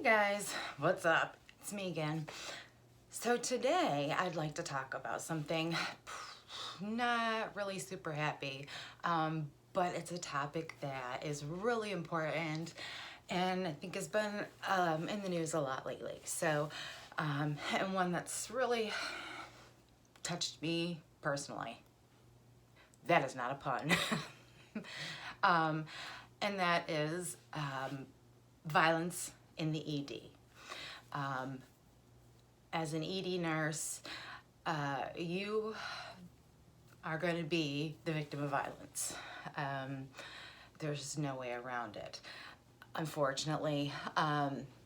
Hey guys, what's up? It's me again. So today I'd like to talk about something not really super happy, but it's a topic that is really important and I think has been in the news a lot lately. And one that's really touched me personally. That is not a pun. And that is violence in the ED. As an ED nurse, you are going to be the victim of violence. There's no way around it. Unfortunately,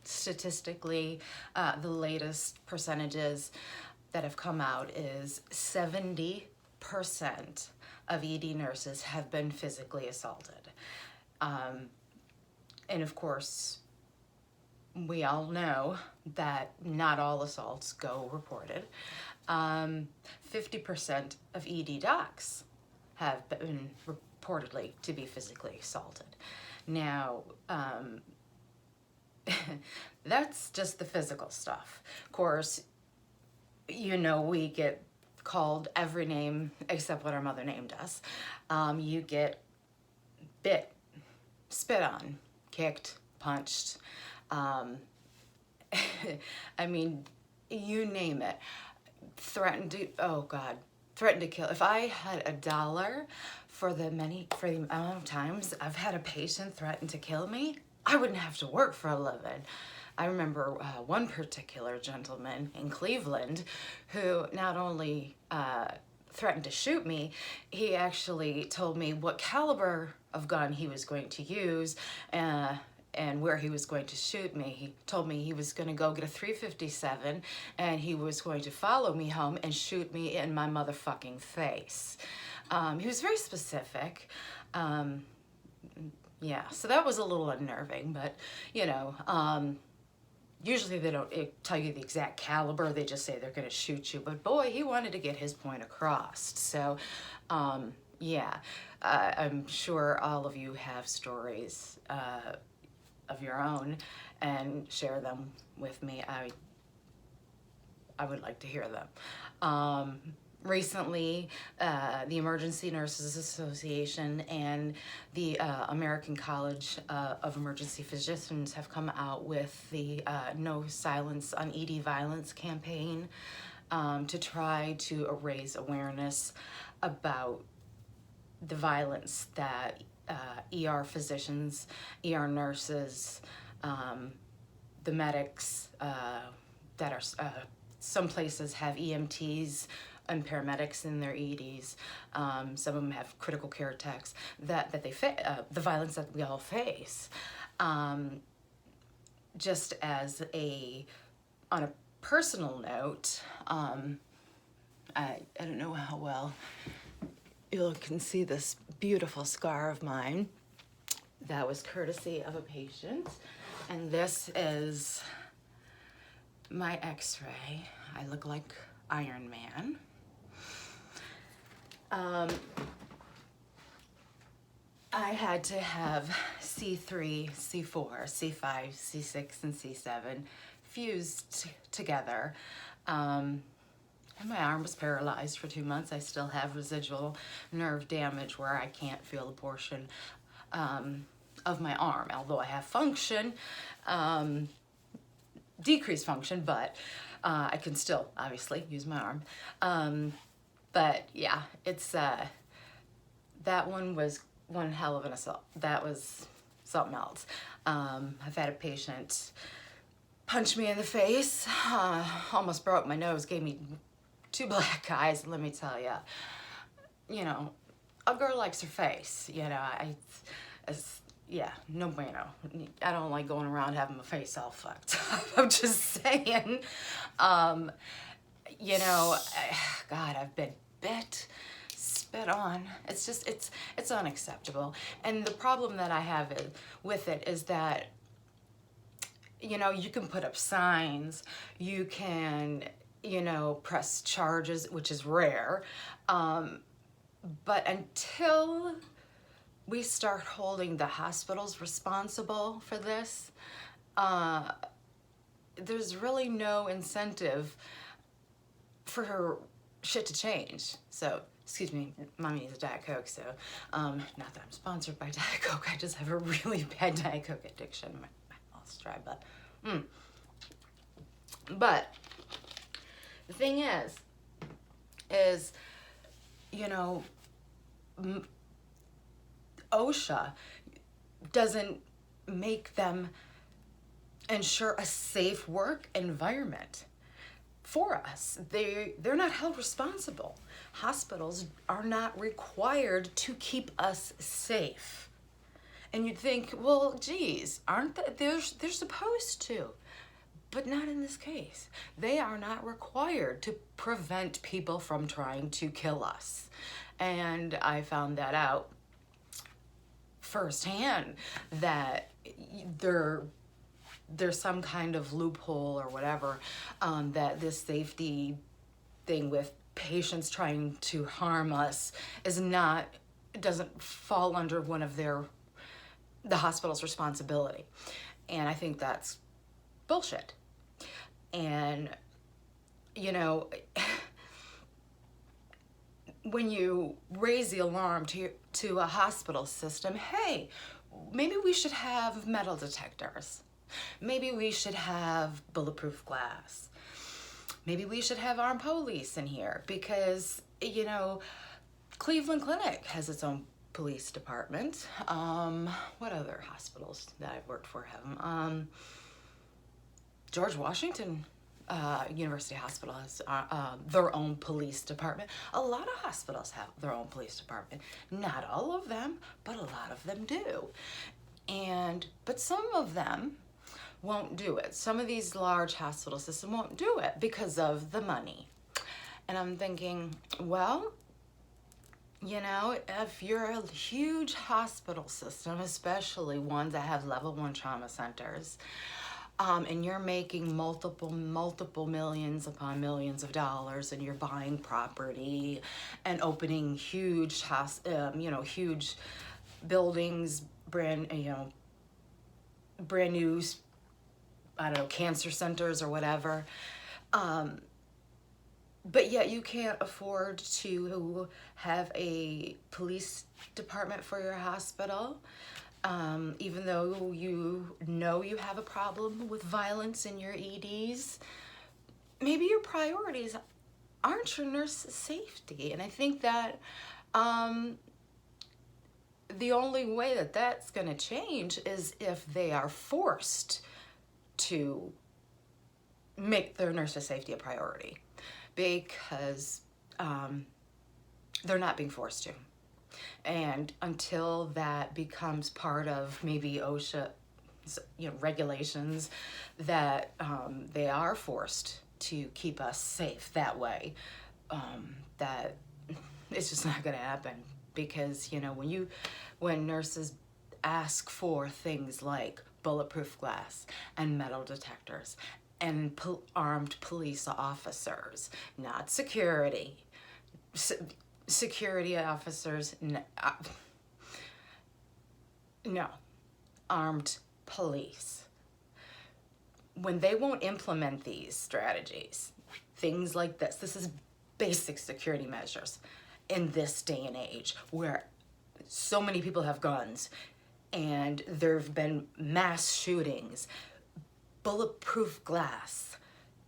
statistically, the latest percentages that have come out is 70% of ED nurses have been physically assaulted. And of course, we all know that not all assaults go reported. 50% of ED docs have been reportedly to be physically assaulted. Now, that's just the physical stuff. Of course, you know, we get called every name except what our mother named us. You get bit, spit on, kicked, punched. I mean, you name it. Threatened to, oh God, threatened to kill. If I had $1 for the amount of times I've had a patient threaten to kill me, I wouldn't have to work for a living. I remember one particular gentleman in Cleveland who not only threatened to shoot me, he actually told me what caliber of gun he was going to use and where he was going to shoot me. He told me he was going to go get a .357 and he was going to follow me home and shoot me in my motherfucking face. He was very specific. Yeah, so that was a little unnerving, but you know, usually they don't tell you the exact caliber, they just say they're going to shoot you. But boy, he wanted to get his point across. So, yeah, I'm sure all of you have stories of your own and share them with me. I would like to hear them. Recently, the Emergency Nurses Association and the American College of Emergency Physicians have come out with the No Silence on ED Violence campaign to try to raise awareness about the violence that ER physicians, ER nurses, the medics that are, some places have EMTs and paramedics in their EDs. Some of them have critical care techs that they the violence that we all face. Just as on a personal note, I don't know how well you can see this beautiful scar of mine. That was courtesy of a patient. And this is my x-ray. I look like Iron Man. I had to have C3, C4, C5, C6, and C7 fused together. And my arm was paralyzed for 2 months. I still have residual nerve damage where I can't feel a portion of my arm, although I have function, decreased function, but I can still obviously use my arm. But yeah, it's that one was one hell of an assault. That was something else. I've had a patient punch me in the face, almost broke my nose, gave me 2 black eyes, and let me tell you know, a girl likes her face, you know, yeah, no bueno. I don't like going around having my face all fucked up. I'm just saying, you know, God, I've been bit, spit on. It's just, it's unacceptable. And the problem that I have with it is that, you know, you can put up signs, you can, you know, press charges, which is rare. But until we start holding the hospitals responsible for this, there's really no incentive for her shit to change. So, excuse me, mommy needs a Diet Coke, so, not that I'm sponsored by Diet Coke, I just have a really bad Diet Coke addiction. My mouth's dry, but the thing is, you know, OSHA doesn't make them ensure a safe work environment for us. They're not held responsible. Hospitals are not required to keep us safe. And you'd think, well, geez, aren't they? They're supposed to. But not in this case. They are not required to prevent people from trying to kill us. And I found that out firsthand, that there's some kind of loophole or whatever, that this safety thing with patients trying to harm us doesn't fall under one of the hospital's responsibility. And I think that's bullshit. And, you know, when you raise the alarm to a hospital system, hey, maybe we should have metal detectors. Maybe we should have bulletproof glass. Maybe we should have armed police in here because, you know, Cleveland Clinic has its own police department. What other hospitals that I've worked for have them? George Washington University Hospital has their own police department. A lot of hospitals have their own police department. Not all of them, but a lot of them do. But some of them won't do it. Some of these large hospital systems won't do it because of the money. And I'm thinking, well, you know, if you're a huge hospital system, especially ones that have level 1 trauma centers, and you're making multiple millions upon millions of dollars, and you're buying property and opening huge huge buildings, brand new, I don't know, cancer centers or whatever. But yet you can't afford to have a police department for your hospital, even though you know you have a problem with violence in your EDs. Maybe your priorities aren't your nurse safety. And I think that the only way that that's going to change is if they are forced to make their nurses' safety a priority, because they're not being forced to. And until that becomes part of maybe OSHA, regulations, that they are forced to keep us safe that way, that it's just not going to happen. Because, when nurses ask for things like bulletproof glass and metal detectors and armed police officers, not security. Security officers, no, armed police. When they won't implement these strategies, things like this is basic security measures in this day and age where so many people have guns and there have been mass shootings. Bulletproof glass,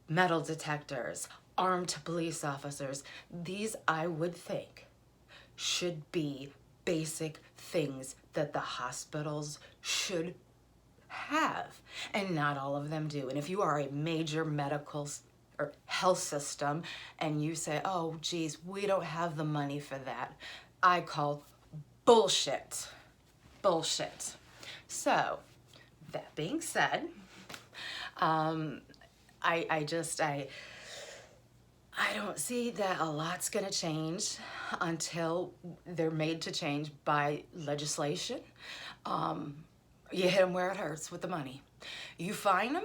metal detectors, armed police officers, these, I would think, should be basic things that the hospitals should have, and not all of them do. And if you are a major medical or health system and you say, oh geez, we don't have the money for that, I call bullshit. So that being said, I don't see that a lot's gonna change until they're made to change by legislation. You hit them where it hurts with the money. You fine them.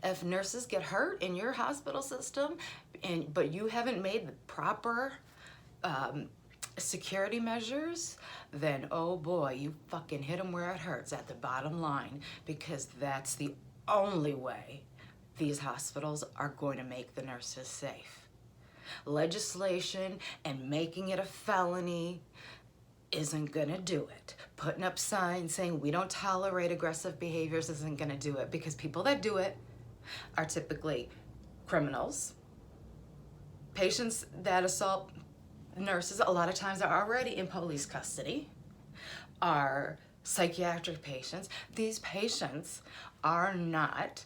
If nurses get hurt in your hospital system, but you haven't made the proper security measures, then oh boy, you fucking hit them where it hurts at the bottom line, because that's the only way these hospitals are going to make the nurses safe. Legislation and making it a felony isn't gonna do it. Putting up signs saying we don't tolerate aggressive behaviors isn't gonna do it, because people that do it are typically criminals. Patients that assault nurses a lot of times are already in police custody, are psychiatric patients. These patients are not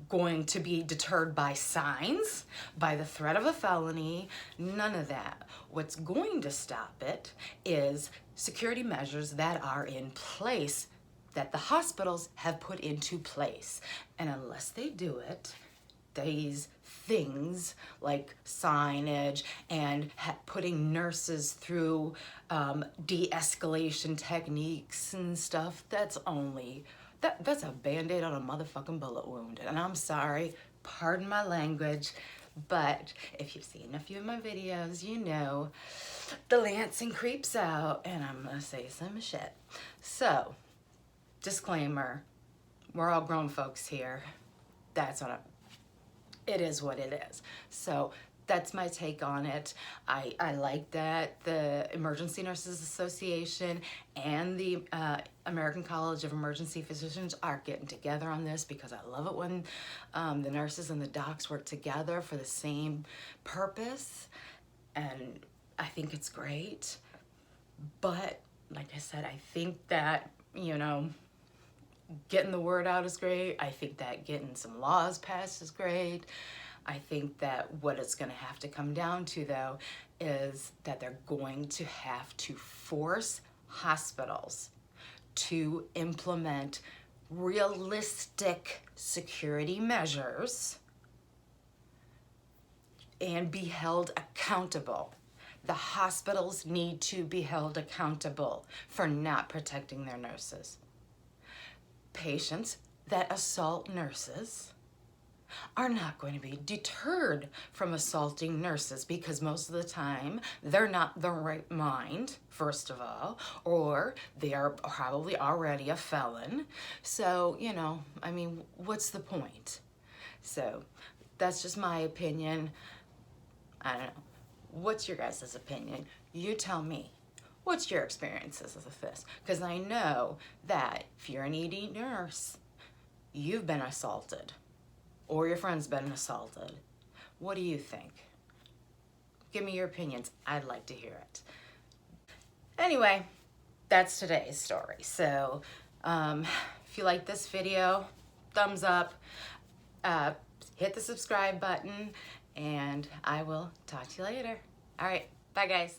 going to be deterred by signs, by the threat of a felony, none of that. What's going to stop it is security measures that are in place, that the hospitals have put into place. And unless they do it, these things like signage and putting nurses through de-escalation techniques and stuff, that's a Band-Aid on a motherfucking bullet wound. And I'm sorry, pardon my language, but if you've seen a few of my videos, you know the Lansing creeps out, and I'm gonna say some shit. So, disclaimer, we're all grown folks here. It is what it is. So that's my take on it. I like that the Emergency Nurses Association and the American College of Emergency Physicians are getting together on this, because I love it when the nurses and the docs work together for the same purpose, and I think it's great. But like I said, I think that, you know, getting the word out is great. I think that getting some laws passed is great. I think that what it's going to have to come down to, though, is that they're going to have to force hospitals to implement realistic security measures and be held accountable. The hospitals need to be held accountable for not protecting their nurses. Patients that assault nurses are not going to be deterred from assaulting nurses, because most of the time they're not the right mind, first of all, or they are probably already a felon. So, you know, I mean, what's the point? So that's just my opinion. I don't know. What's your guys' opinion? You tell me. What's your experiences with this? Because I know that if you're an ED nurse, you've been assaulted, or your friend's been assaulted. What do you think? Give me your opinions. I'd like to hear it. Anyway, that's today's story. So if you like this video, thumbs up, hit the subscribe button, and I will talk to you later. All right, bye guys.